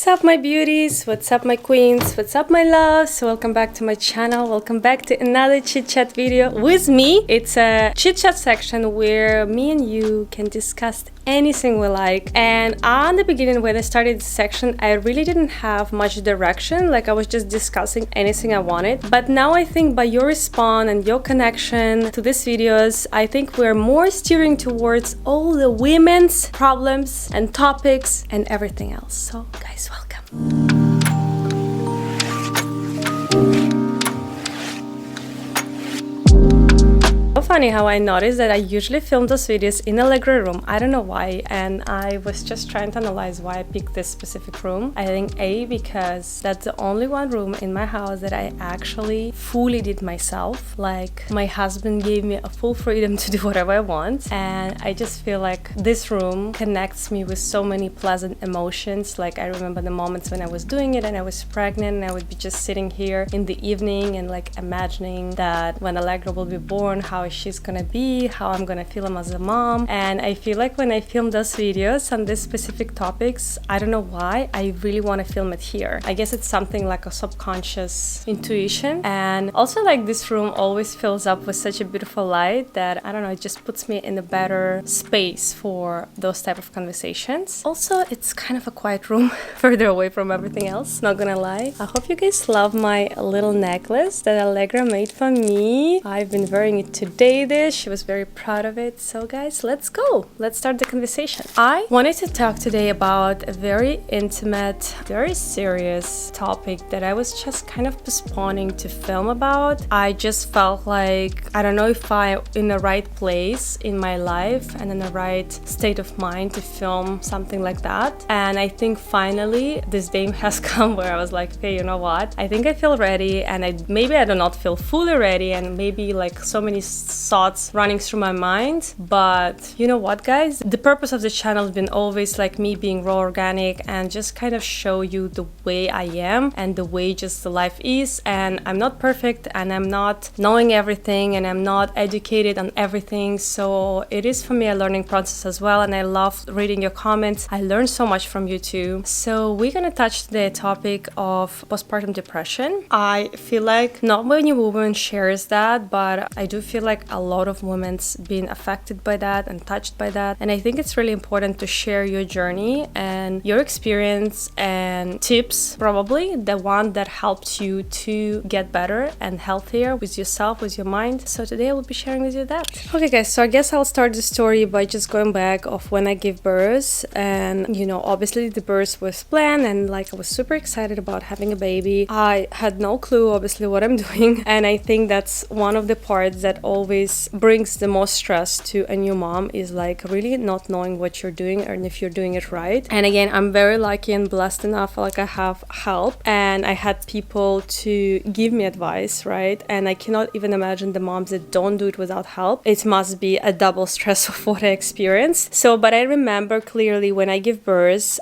What's up my beauties, what's up my queens, what's up my loves, welcome back to my channel, welcome back to another chit chat video with me. It's a chit chat section where me and you can discuss anything we like. And on the beginning when I started this section, I really didn't have much direction, like I was just discussing anything I wanted. But now I think by your response and your connection to these videos, I think we're more steering towards all the women's problems and topics and everything else. So guys, welcome. Funny how I noticed that I usually film those videos in a Allegro room. I don't know why, and I was just trying to analyze why I picked this specific room. I think because that's the only one room in my house that I actually fully did myself. Like my husband gave me a full freedom to do whatever I want, and I just feel like this room connects me with so many pleasant emotions. Like I remember the moments when I was doing it and I was pregnant and I would be just sitting here in the evening and like imagining that when Allegra will be born, how she's gonna be, how I'm gonna feel as a mom. And I feel like when I film those videos on these specific topics, I don't know why, I really want to film it here. I guess it's something like a subconscious intuition. And also like this room always fills up with such a beautiful light that I don't know, it just puts me in a better space for those type of conversations. Also, it's kind of a quiet room further away from everything else, not gonna lie. I hope you guys love my little necklace that Allegra made for me. I've been wearing it today. She was very proud of it. So guys, let's go. Let's start the conversation. I wanted to talk today about a very intimate, very serious topic that I was just kind of postponing to film about. I just felt like, I don't know if I'm in the right place in my life and in the right state of mind to film something like that. And I think finally this day has come where I was like, okay, you know what? I think I feel ready, and maybe I do not feel fully ready, and maybe like so many thoughts running through my mind. But you know what, guys, the purpose of the channel has been always like me being raw, organic, and just kind of show you the way I am and the way just the life is. And I'm not perfect, and I'm not knowing everything, and I'm not educated on everything, so it is for me a learning process as well. And I love reading your comments. I learned so much from you too. So we're gonna touch the topic of postpartum depression. I feel like not many women shares that, but I do feel like a lot of women's been affected by that and touched by that. And I think it's really important to share your journey and your experience and tips, probably the one that helped you to get better and healthier with yourself, with your mind. So today I will be sharing with you that. Okay guys, so I guess I'll start the story by just going back of when I gave birth. And you know, obviously the birth was planned, and like I was super excited about having a baby. I had no clue obviously what I'm doing, and I think that's one of the parts that always brings the most stress to a new mom, is like really not knowing what you're doing and if you're doing it right. And again, I'm very lucky and blessed enough, like I have help and I had people to give me advice, right? And I cannot even imagine the moms that don't do it without help. It must be a double stress of what I experienced. So, but I remember clearly when I give birth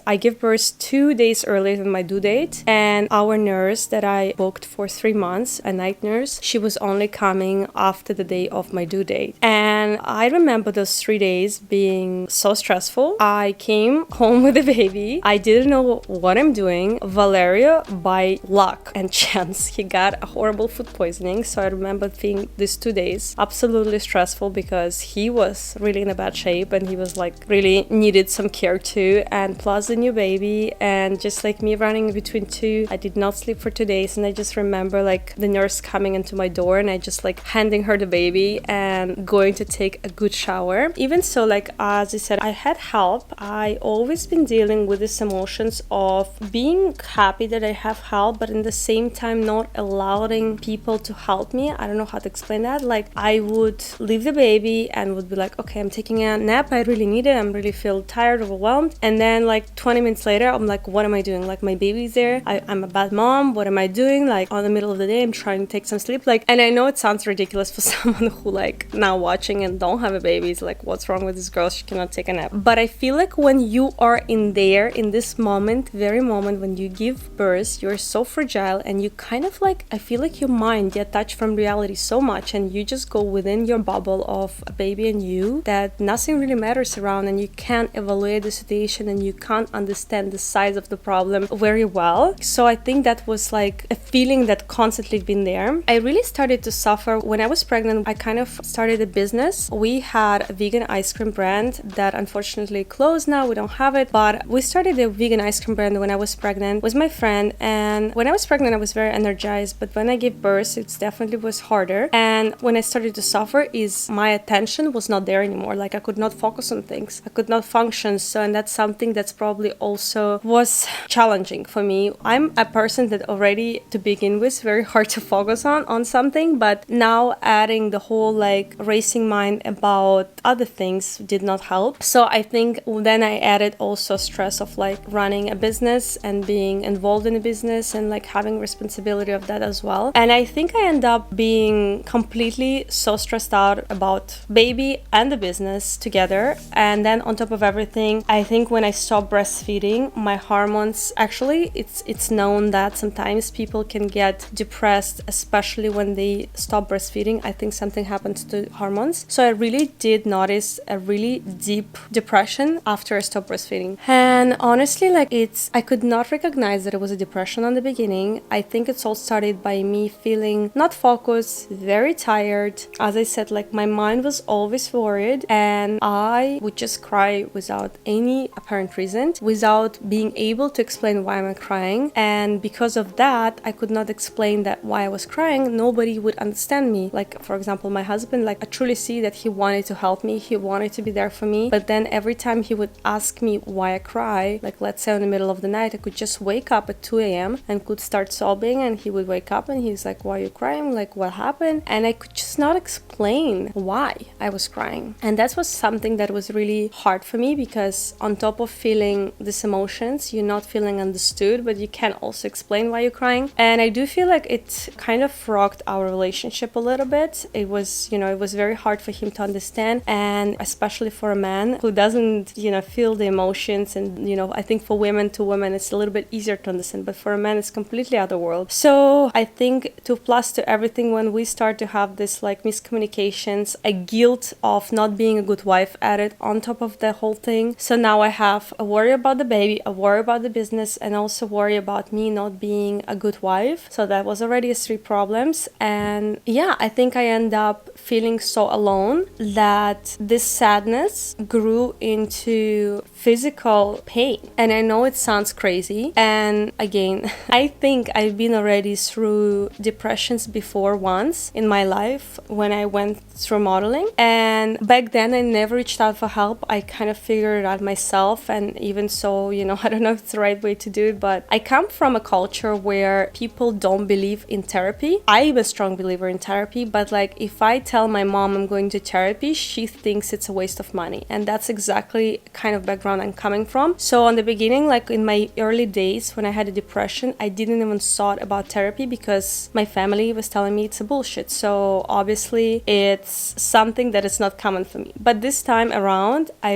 2 days earlier than my due date, and our nurse that I booked for 3 months, a night nurse, she was only coming after the day of my due date. And I remember those 3 days being so stressful. I came home with a baby. I didn't know what I'm doing. Valerio, by luck and chance, he got a horrible food poisoning. So I remember being these 2 days absolutely stressful because he was really in a bad shape and he was like really needed some care too. And plus the new baby, and just like me running between two, I did not sleep for 2 days. And I just remember like the nurse coming into my door and I just like handing her the baby and going to take a good shower. Even so, like as I said, I had help. I always been dealing with these emotions of being happy that I have help, but in the same time not allowing people to help me. I don't know how to explain that. Like I would leave the baby and would be like, okay, I'm taking a nap, I really need it, I'm really feel tired, overwhelmed. And then like 20 minutes later, I'm like, what am I doing? Like my baby's there, I'm a bad mom, what am I doing? Like on the middle of the day, I'm trying to take some sleep. Like, and I know it sounds ridiculous for someone who like now watching and don't have a baby. It's like, what's wrong with this girl? She cannot take a nap. But I feel like when you are in this moment, very moment when you give birth, you're so fragile, and you kind of like, I feel like your mind detached from reality so much, and you just go within your bubble of a baby and you, that nothing really matters around, and you can't evaluate the situation, and you can't understand the size of the problem very well. So I think that was like a feeling that constantly been there. I really started to suffer when I was pregnant. I kind of started a business. We had a vegan ice cream brand that unfortunately closed now. We don't have it, but we started a vegan ice cream brand when I was pregnant with my friend. And when I was pregnant, I was very energized, but when I gave birth, it definitely was harder. And when I started to suffer, is my attention was not there anymore. Like, I could not focus on things. I could not function. So, and that's something that's probably also was challenging for me. I'm a person that already to begin with very hard to focus on something, but now adding the whole like racing mind about other things did not help. So I think then I added also stress of like running a business and being involved in a business and like having responsibility of that as well. And I think I end up being completely so stressed out about baby and the business together. And then on top of everything, I think when I stopped breastfeeding, my hormones, actually it's known that sometimes people can get depressed, especially when they stop breastfeeding. I think something happens to hormones. So I really did notice a really deep depression after I stopped breastfeeding. And honestly, like I could not recognize that it was a depression on the beginning. I think it's all started by me feeling not focused, very tired. As I said, like my mind was always worried, and I would just cry without any apparent reason, without being able to explain why I'm crying. And because of that, I could not explain that why I was crying. Nobody would understand me. Like, for example, my husband, like I truly see that he wanted to help me. He wanted to be there for me. But then every time he would ask me why I cry, like let's say in the middle of the night, I could just wake up at 2 a.m. and could start sobbing, and he would wake up and he's like, why are you crying? Like, what happened? And I could just not explain why I was crying. And that was something that was really hard for me, because on top of feeling these emotions, you're not feeling understood, but you can also explain why you're crying. And I do feel like it kind of rocked our relationship a little bit. It was, it was very hard for him to understand, and especially for a man who doesn't, feel the emotions. And, I think for women to women, it's a little bit easier to understand, but for a man, it's completely other world. So I think to plus to everything, when we start to have this like miscommunications, a guilt of not being a good wife added on top of the whole thing. So now I have a worry about the baby, a worry about the business, and also worry about me not being a good wife. So that was already 3 problems. And yeah, I think I end up feeling so alone that this sadness grew into physical pain. And I know it sounds crazy. And again, I think I've been already through depressions before once in my life when I went through modeling. And back then I never reached out for help. I kind of figured it out myself. And even so, I don't know if it's the right way to do it, but I come from a culture where people don't believe in therapy. I'm a strong believer in therapy, but like if I tell my mom I'm going to therapy, she thinks it's a waste of money. And that's exactly kind of background I'm coming from. So on the beginning, like in my early days when I had a depression, I didn't even thought about therapy because my family was telling me it's a bullshit. So obviously it's something that is not common for me. But this time around, I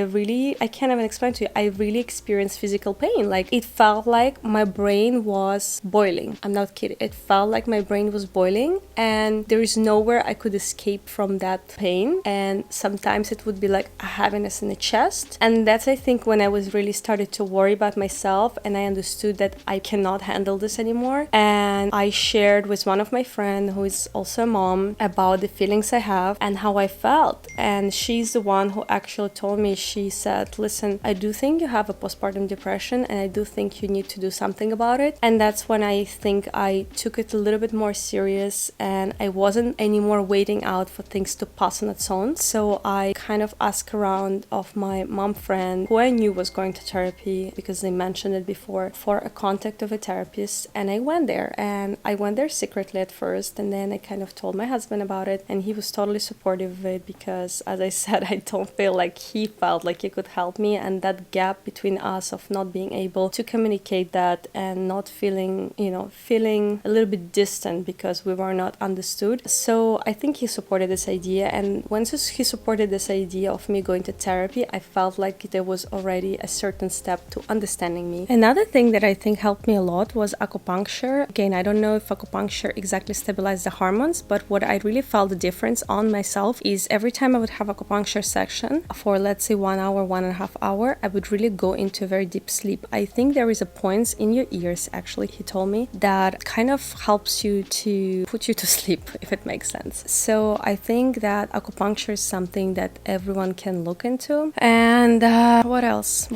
can't even explain to you, I really experienced physical pain. Like it felt like my brain was boiling. I'm not kidding. It felt like my brain was boiling, and there is nowhere I could escape from that pain. And sometimes it would be like a heaviness in the chest. And that's, I think, when I was really started to worry about myself, and I understood that I cannot handle this anymore. And I shared with one of my friends who is also a mom about the feelings I have and how I felt. And she's the one who actually told me, she said, listen, I do think you have a postpartum depression, and I do think you need to do something about it. And that's when I think I took it a little bit more serious, and I wasn't anymore waiting out for things to pass on its own. So I kind of asked around of my mom friend who I knew was going to therapy, because they mentioned it before, for a contact of a therapist. And I went there, and I went there secretly at first, and then I kind of told my husband about it, and he was totally supportive of it, because as I said, I don't feel like he felt like he could help me. And that gap between us of not being able to communicate that and not feeling a little bit distant because we were not understood. So I think he supported this idea, and And once he supported this idea of me going to therapy, I felt like there was already a certain step to understanding me. Another thing that I think helped me a lot was acupuncture. Again, I don't know if acupuncture exactly stabilized the hormones, but what I really felt the difference on myself is every time I would have acupuncture section for, let's say, 1 hour, 1.5 hours, I would really go into a very deep sleep. I think there is a point in your ears, actually, he told me, that kind of helps you to put you to sleep, if it makes sense. So I think that acupuncture is something that everyone can look into. And what else?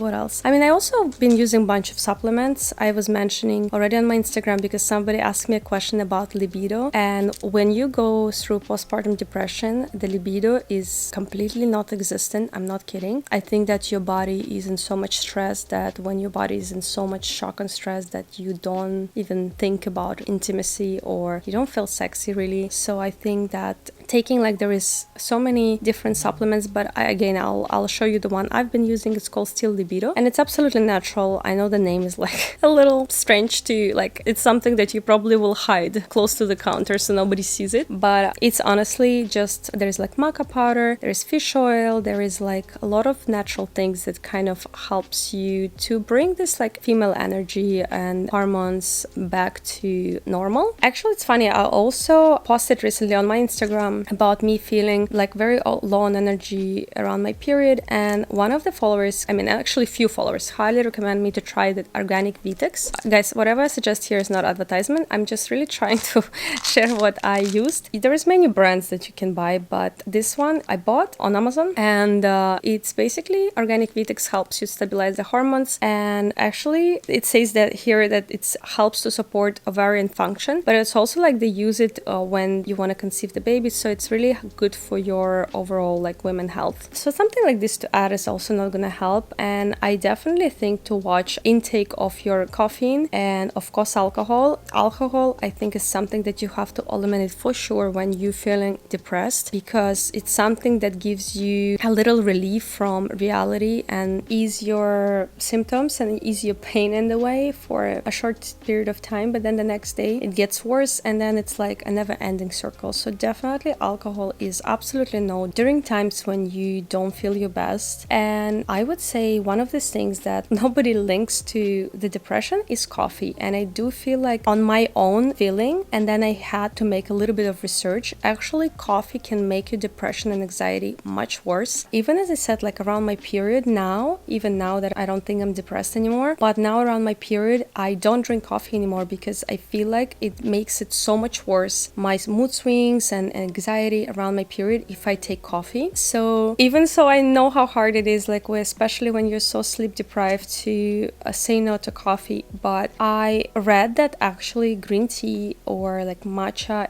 I mean, I also been using a bunch of supplements. I was mentioning already on my Instagram because somebody asked me a question about libido. And when you go through postpartum depression, the libido is completely not existent. I'm not kidding. I think that your body is in so much stress that when your body is in so much shock and stress that you don't even think about intimacy or you don't feel sexy really. So I think that taking, like, there is so many different supplements, but I'll show you the one I've been using. It's called Still Libido, and it's absolutely natural. I know the name is like a little strange to, like, it's something that you probably will hide close to the counter so nobody sees it, but it's honestly just, there's like maca powder, there's fish oil, there is like a lot of natural things that kind of helps you to bring this like female energy and hormones back to normal. Actually, it's funny, I also posted recently on my Instagram about me feeling like very low on energy around my period, and one of the followers, I mean actually few followers, highly recommend me to try the organic Vitex. Guys, whatever I suggest here is not advertisement. I'm just really trying to share what I used. There is many brands that you can buy, but this one I bought on Amazon, and it's basically organic Vitex helps you stabilize the hormones, and actually it says that here that it helps to support ovarian function, but it's also like they use it when you want to conceive the baby, so it's really good for your overall like women health. So something like this to add is also not gonna help, and I definitely think to watch intake of your caffeine and of course alcohol. Alcohol I think is something that you have to eliminate for sure when you're feeling depressed, because it's something that gives you a little relief from reality and ease your symptoms and ease your pain in the way for a short period of time, but then the next day it gets worse, and then it's like a never-ending circle. So definitely alcohol is absolutely no during times when you don't feel your best. And I would say one of these things that nobody links to the depression is coffee, and I do feel like on my own feeling, and then I had to make a little bit of research, actually coffee can make your depression and anxiety much worse. Even as I said, like around my period now, even now that I don't think I'm depressed anymore, but now around my period I don't drink coffee anymore because I feel like it makes it so much worse, my mood swings and anxiety around my period, if I take coffee. So even so, I know how hard it is, like especially when you're so sleep deprived, to say no to coffee, but I read that actually green tea or like matcha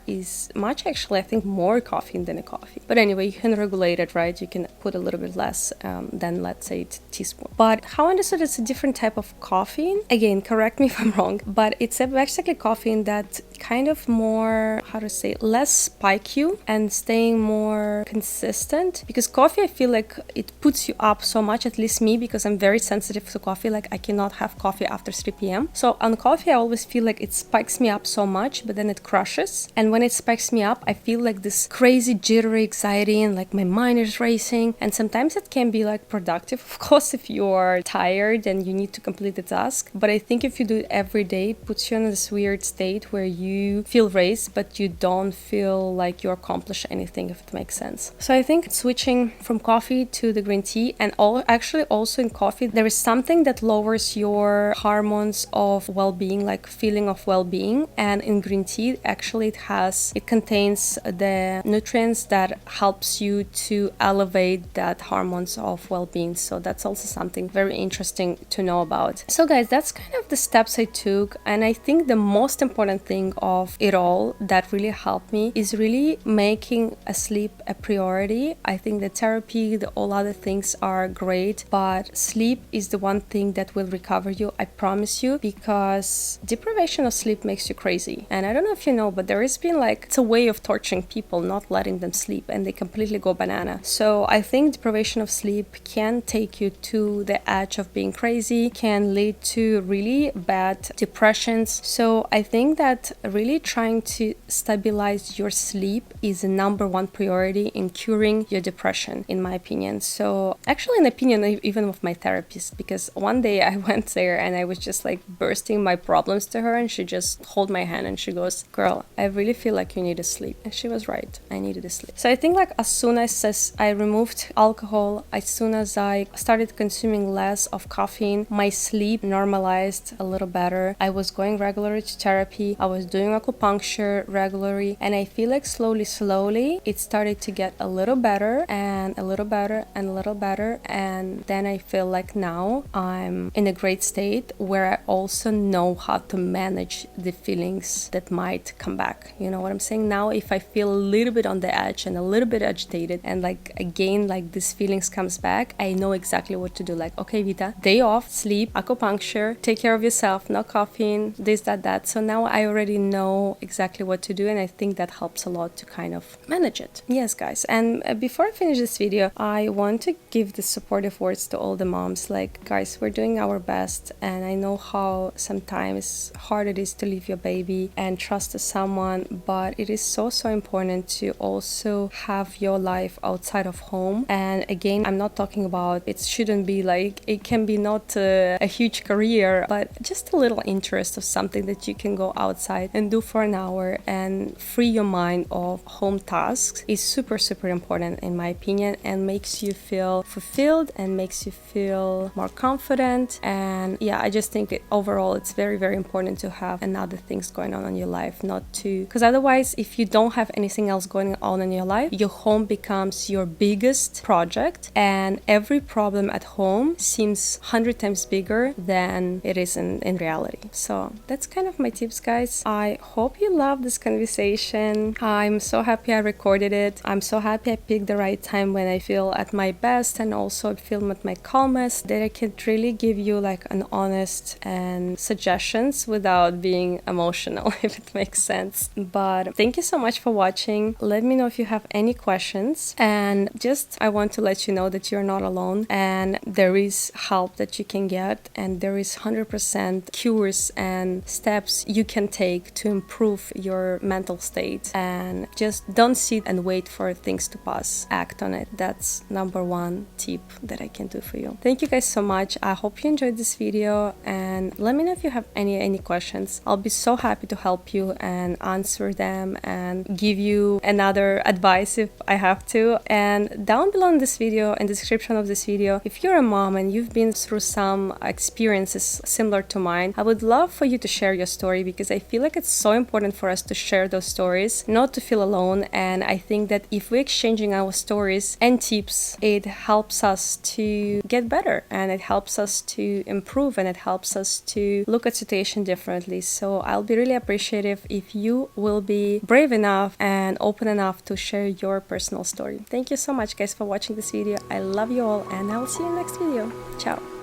actually I think more caffeine than a coffee, but anyway, you can regulate it, right? You can put a little bit less than, let's say, a teaspoon. But how I understood, it's a different type of caffeine. Again, correct me if I'm wrong, but it's basically caffeine that kind of more, how to say, less spike you and staying more consistent, because coffee I feel like it puts you up so much, at least me, because I'm very sensitive to coffee. Like I cannot have coffee after 3 p.m. So on coffee I always feel like it spikes me up so much, but then it crushes, and when it spikes me up I feel like this crazy jittery anxiety and like my mind is racing, and sometimes it can be like productive, of course, if you are tired and you need to complete the task, but I think if you do it every day, it puts you in this weird state where you feel raised but you don't feel like you accomplish anything, if it makes sense. So I think switching from coffee to the green tea, and actually also in coffee there is something that lowers your hormones of well-being, like feeling of well-being, and in green tea actually it contains the nutrients that helps you to elevate that hormones of well-being. So that's also something very interesting to know about. So guys, that's kind of the steps I took, and I think the most important thing of it all that really helped me is really making sleep a priority. I think the therapy, all other things are great, but sleep is the one thing that will recover you, I promise you, because deprivation of sleep makes you crazy. And I don't know if you know, but there has been like, it's a way of torturing people, not letting them sleep, and they completely go banana. So I think deprivation of sleep can take you to the edge of being crazy, can lead to really bad depressions. So I think that really trying to stabilize your sleep is the number one priority priority in curing your depression, in my opinion. So actually an opinion even of my therapist, because one day I went there and I was just like bursting my problems to her, and she just hold my hand and she goes, girl, I really feel like you need to sleep. And she was right, I needed to sleep. So I think like as soon as I removed alcohol, as soon as I started consuming less of caffeine, my sleep normalized a little better. I was going regularly to therapy, I was doing acupuncture regularly, and I feel like slowly it started to get a little better and a little better and a little better. And then I feel like now I'm in a great state where I also know how to manage the feelings that might come back. You know what I'm saying? Now if I feel a little bit on the edge and a little bit agitated, and like again like these feelings comes back, I know exactly what to do. Like, okay, Vita, day off, sleep, acupuncture, take care of yourself, no caffeine, this, that. So now I already know exactly what to do, and I think that helps a lot to kind of manage it. Yes, guys. And before I finish this video, I want to give the supportive words to all the moms. Like, guys, we're doing our best, and I know how sometimes hard it is to leave your baby and trust to someone, but it is so important to also have your life outside of home. And again, I'm not talking about, it shouldn't be like, it can be not a huge career, but just a little interest of something that you can go outside and do for an hour and free your mind of home tasks is super important in my opinion, and makes you feel fulfilled and makes you feel more confident. And yeah, I just think that overall it's very important to have another things going on in your life, not to, because otherwise if you don't have anything else going on in your life, your home becomes your biggest project, and every problem at home seems 100 times bigger than it is in reality. So that's kind of my tips, guys. I hope you love this conversation. I'm so happy I recorded it. I'm so happy I picked the right time when I feel at my best and also feel at my calmest, that I can really give you like an honest and suggestions without being emotional, if it makes sense. But thank you so much for watching. Let me know if you have any questions, and just I want to let you know that you're not alone, and there is help that you can get, and there is 100% cures and steps you can take to improve your mental state. And just don't sit and wait for things to pass, act on it. That's number one tip that I can do for you. Thank you guys so much. I hope you enjoyed this video, and let me know if you have any questions. I'll be so happy to help you and answer them and give you another advice if I have to. And down below in this video, in the description of this video, if you're a mom and you've been through some experiences similar to mine, I would love for you to share your story, because I feel like it's so important for us to share those stories, not to feel alone. And I think that if we're exchanging our stories and tips, it helps us to get better, and it helps us to improve, and it helps us to look at situation differently. So I'll be really appreciative if you will be brave enough and open enough to share your personal story. Thank you so much, guys, for watching this video. I love you all, and I will see you in the next video. Ciao.